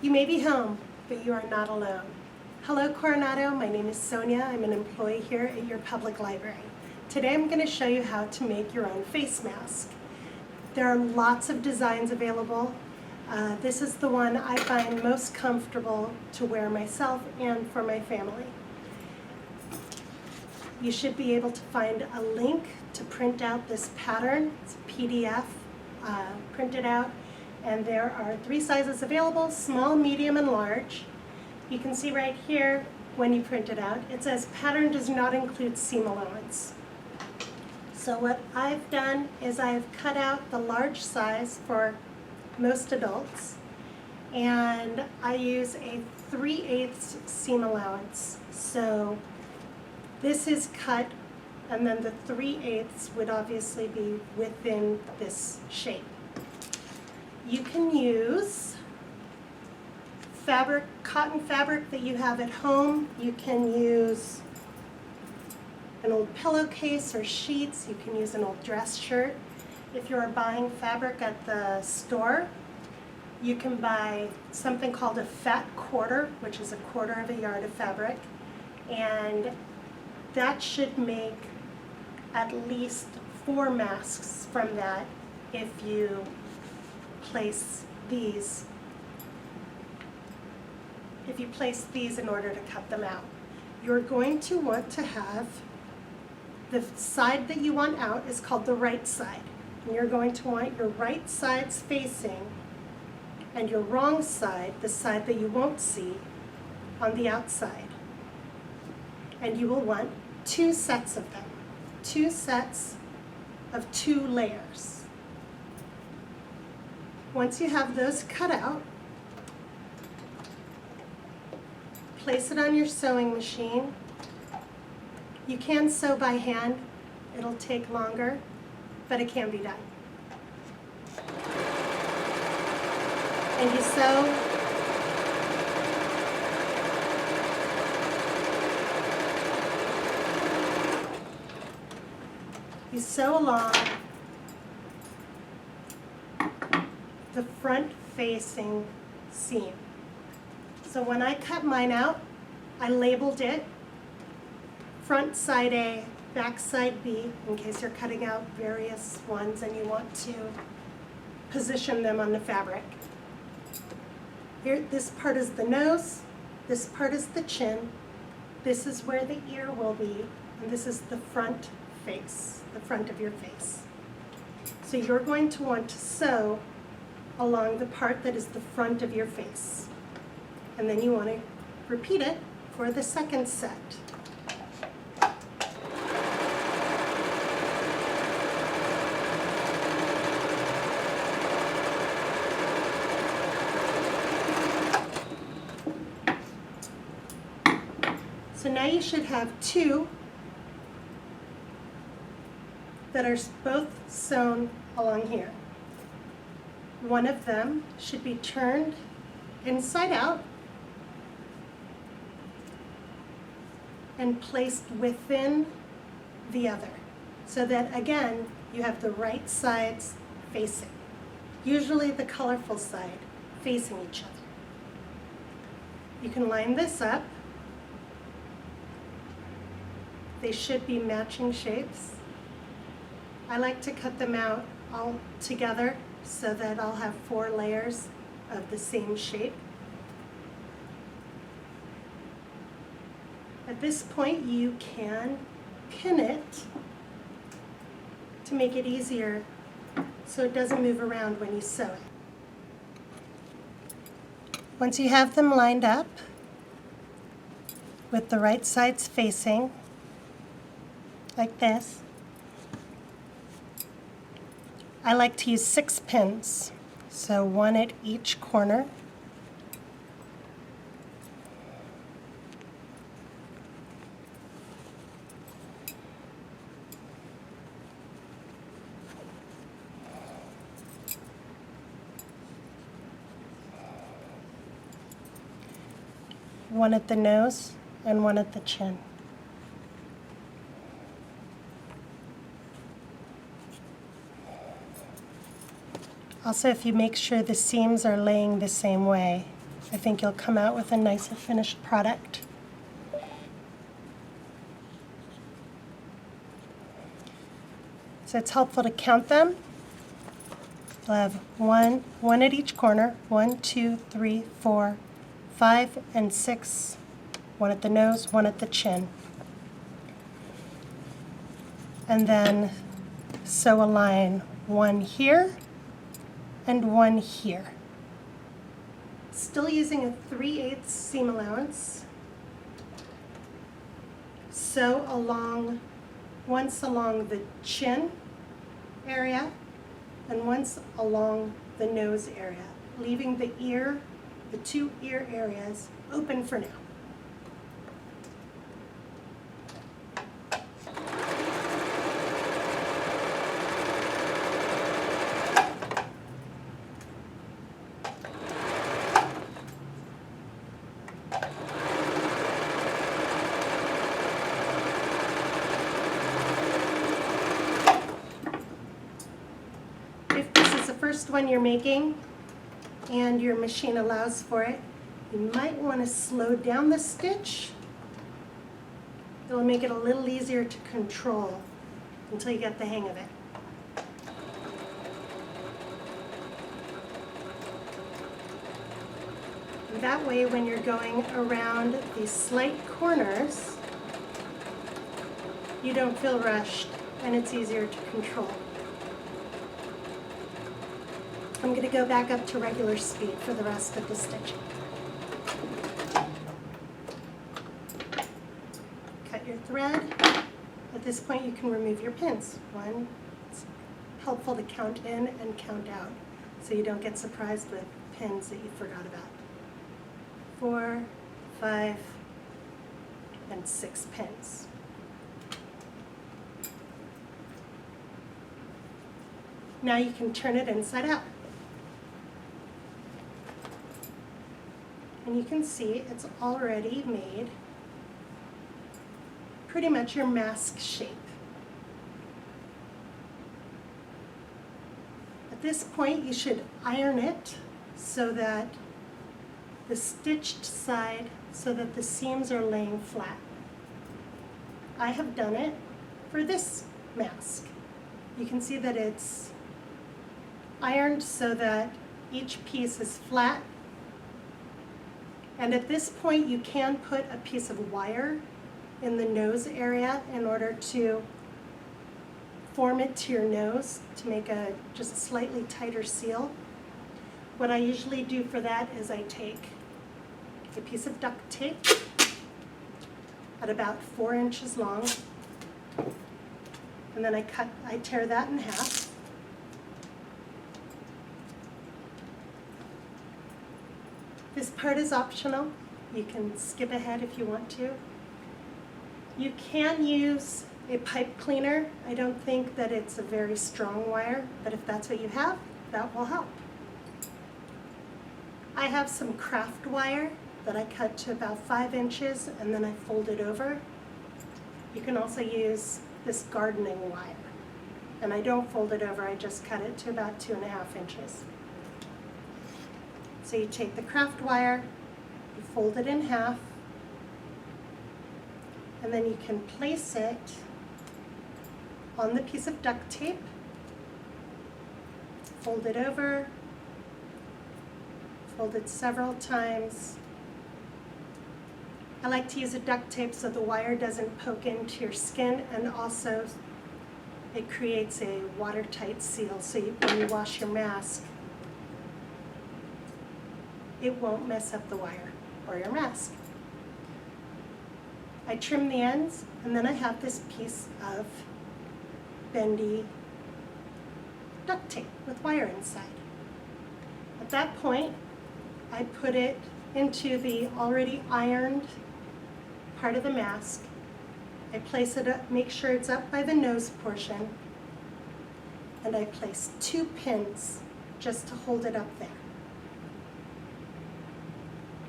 You may be home, but you are not alone. Hello Coronado, my name is Sonia. I'm an employee here at your public library. Today I'm going to show you how to make your own face mask. There are lots of designs available. This is the one I find most comfortable to wear myself and for my family. You should be able to find a link to print out this pattern. It's a PDF, print it out. And there are 3 sizes available: small, medium, and large. You can see right here when you print it out, it says pattern does not include seam allowance. So what I've done is I've cut out the large size for most adults, and I use a 3/8 seam allowance. So this is cut, and then the 3/8 would obviously be within this shape. You can use fabric, cotton fabric that you have at home. You can use an old pillowcase or sheets. You can use an old dress shirt. If you're buying fabric at the store, you can buy something called a fat quarter, which is 1/4 yard of fabric, and that should make at least 4 masks from that if you place these in order to cut them out. You're going to want to have the side that you want out is called the right side. And you're going to want your right sides facing and your wrong side, the side that you won't see, on the outside. And you will want 2 sets of them, 2 sets of 2 layers. Once you have those cut out, place it on your sewing machine. You can sew by hand. It'll take longer, but it can be done. And you sew. You sew along the front-facing seam. So when I cut mine out, I labeled it front side A, back side B, in case you're cutting out various ones and you want to position them on the fabric. Here, this part is the nose, this part is the chin, this is where the ear will be, and this is the front face, the front of your face. So you're going to want to sew along the part that is the front of your face. And then you want to repeat it for the second set. So now you should have 2 that are both sewn along here. One of them should be turned inside out and placed within the other, so that again you have the right sides facing, usually the colorful side facing each other. You can line this up. They should be matching shapes. I like to cut them out all together so that I'll have 4 layers of the same shape. At this point, you can pin it to make it easier so it doesn't move around when you sew it. Once you have them lined up with the right sides facing, like this, I like to use 6 pins, so 1 at each corner. One at the nose and 1 at the chin. Also, if you make sure the seams are laying the same way, I think you'll come out with a nicer finished product. So it's helpful to count them. You'll have one at each corner, 1, 2, 3, 4, 5, and 6. One at the nose, one at the chin. And then sew a line, one here and one here. Still using a 3/8 seam allowance. Sew once along the chin area and once along the nose area, leaving the two ear areas open for now. First one you're making and your machine allows for it, you might want to slow down the stitch. It'll make it a little easier to control until you get the hang of it. And that way, when you're going around these slight corners, you don't feel rushed and it's easier to control. I'm going to go back up to regular speed for the rest of the stitching. Cut your thread. At this point you can remove your pins. One, it's helpful to count in and count out so you don't get surprised with pins that you forgot about. 4, 5, and 6 pins. Now you can turn it inside out. And you can see it's already made pretty much your mask shape. At this point you should iron it so that the stitched side, so that the seams are laying flat. I have done it for this mask. You can see that it's ironed so that each piece is flat. And at this point, you can put a piece of wire in the nose area in order to form it to your nose to make just a slightly tighter seal. What I usually do for that is I take a piece of duct tape at about 4 inches long, and then I tear that in half. This part is optional. You can skip ahead if you want to. You can use a pipe cleaner. I don't think that it's a very strong wire, but if that's what you have, that will help. I have some craft wire that I cut to about 5 inches and then I fold it over. You can also use this gardening wire. And I don't fold it over, I just cut it to about 2.5 inches. So you take the craft wire, you fold it in half, and then you can place it on the piece of duct tape, fold it over, fold it several times. I like to use a duct tape so the wire doesn't poke into your skin, and also it creates a watertight seal so when you wash your mask, it won't mess up the wire or your mask. I trim the ends, and then I have this piece of bendy duct tape with wire inside. At that point, I put it into the already ironed part of the mask. I place it up, make sure it's up by the nose portion, and I place 2 pins just to hold it up there.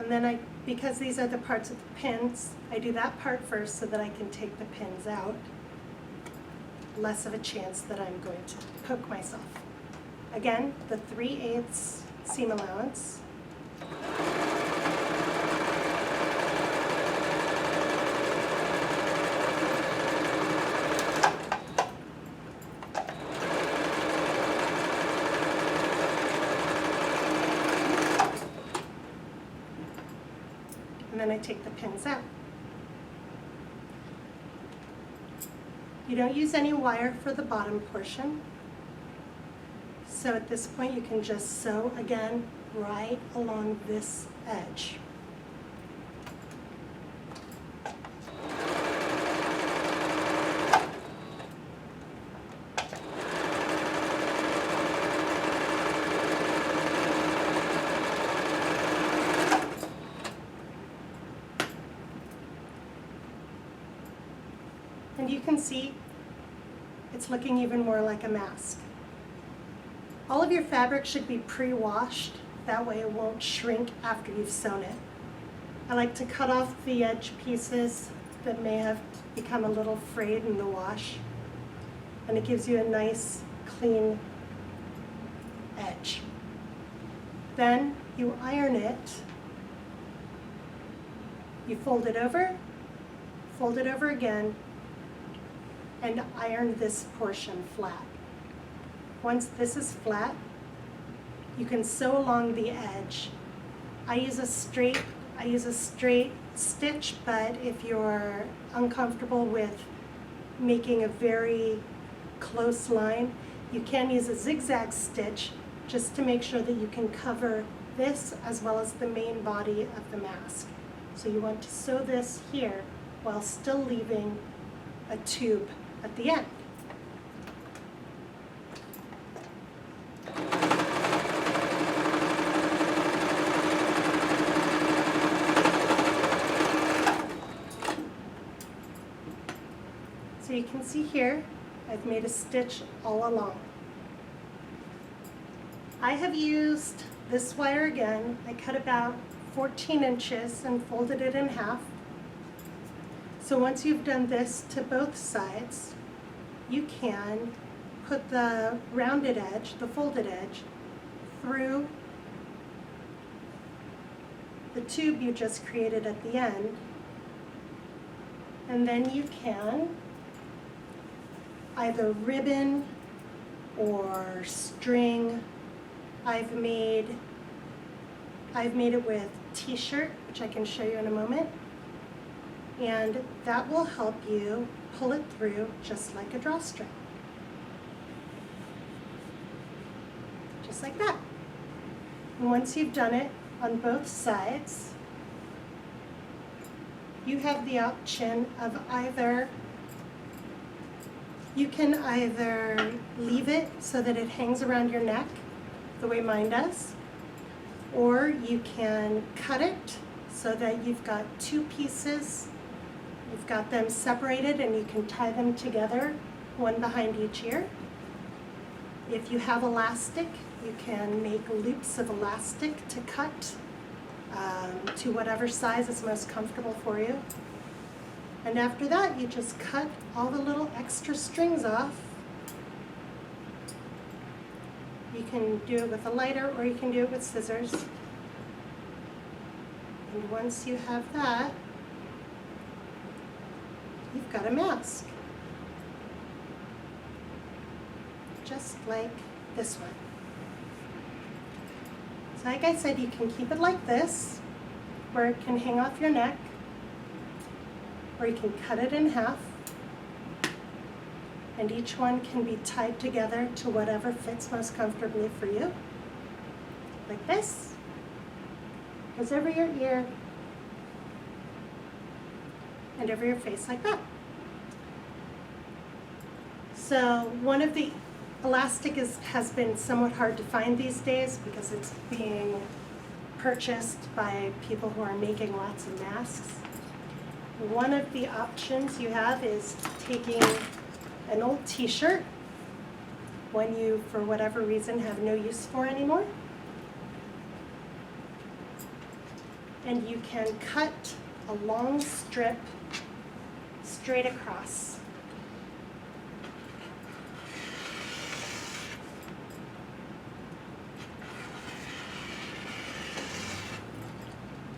And then because these are the parts of the pins, I do that part first so that I can take the pins out. Less of a chance that I'm going to poke myself. Again, the 3/8 seam allowance. then I take the pins out. You don't use any wire for the bottom portion. So at this point you can just sew again right along this edge. And you can see it's looking even more like a mask. All of your fabric should be pre-washed, that way it won't shrink after you've sewn it. I like to cut off the edge pieces that may have become a little frayed in the wash, and it gives you a nice clean edge. Then you iron it. You fold it over again, and iron this portion flat. Once this is flat, you can sew along the edge. I use a straight stitch, but if you're uncomfortable with making a very close line, you can use a zigzag stitch just to make sure that you can cover this as well as the main body of the mask. So you want to sew this here while still leaving a tube at the end. So you can see here, I've made a stitch all along. I have used this wire again. I cut about 14 inches and folded it in half. So once you've done this to both sides, you can put the rounded edge, the folded edge, through the tube you just created at the end, and then you can either ribbon or string. I've made it with t-shirt, which I can show you in a moment, and that will help you pull it through just like a drawstring. Just like that. And once you've done it on both sides, you have the option of you can either leave it so that it hangs around your neck, the way mine does, or you can cut it so that you've got two pieces. You've got them separated and you can tie them together, one behind each ear. If you have elastic, you can make loops of elastic to cut to whatever size is most comfortable for you. And after that, you just cut all the little extra strings off. You can do it with a lighter or you can do it with scissors. And once you have that, you've got a mask. Just like this one. So like I said, you can keep it like this, where it can hang off your neck, or you can cut it in half, and each one can be tied together to whatever fits most comfortably for you. Like this. Goes over your ear, and over your face like that. So one of the elastic has been somewhat hard to find these days because it's being purchased by people who are making lots of masks. One of the options you have is taking an old t-shirt, one you, for whatever reason, have no use for anymore, and you can cut a long strip straight across.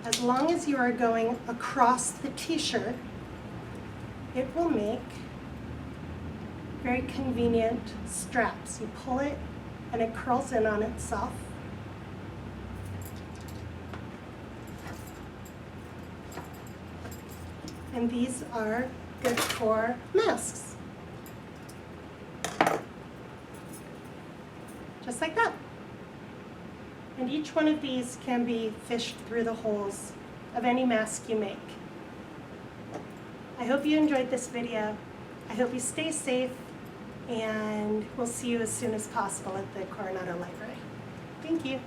As long as you are going across the t-shirt, it will make very convenient straps. You pull it and it curls in on itself. And these are good for masks. Just like that. And each one of these can be fished through the holes of any mask you make. I hope you enjoyed this video. I hope you stay safe, and we'll see you as soon as possible at the Coronado Library. Thank you.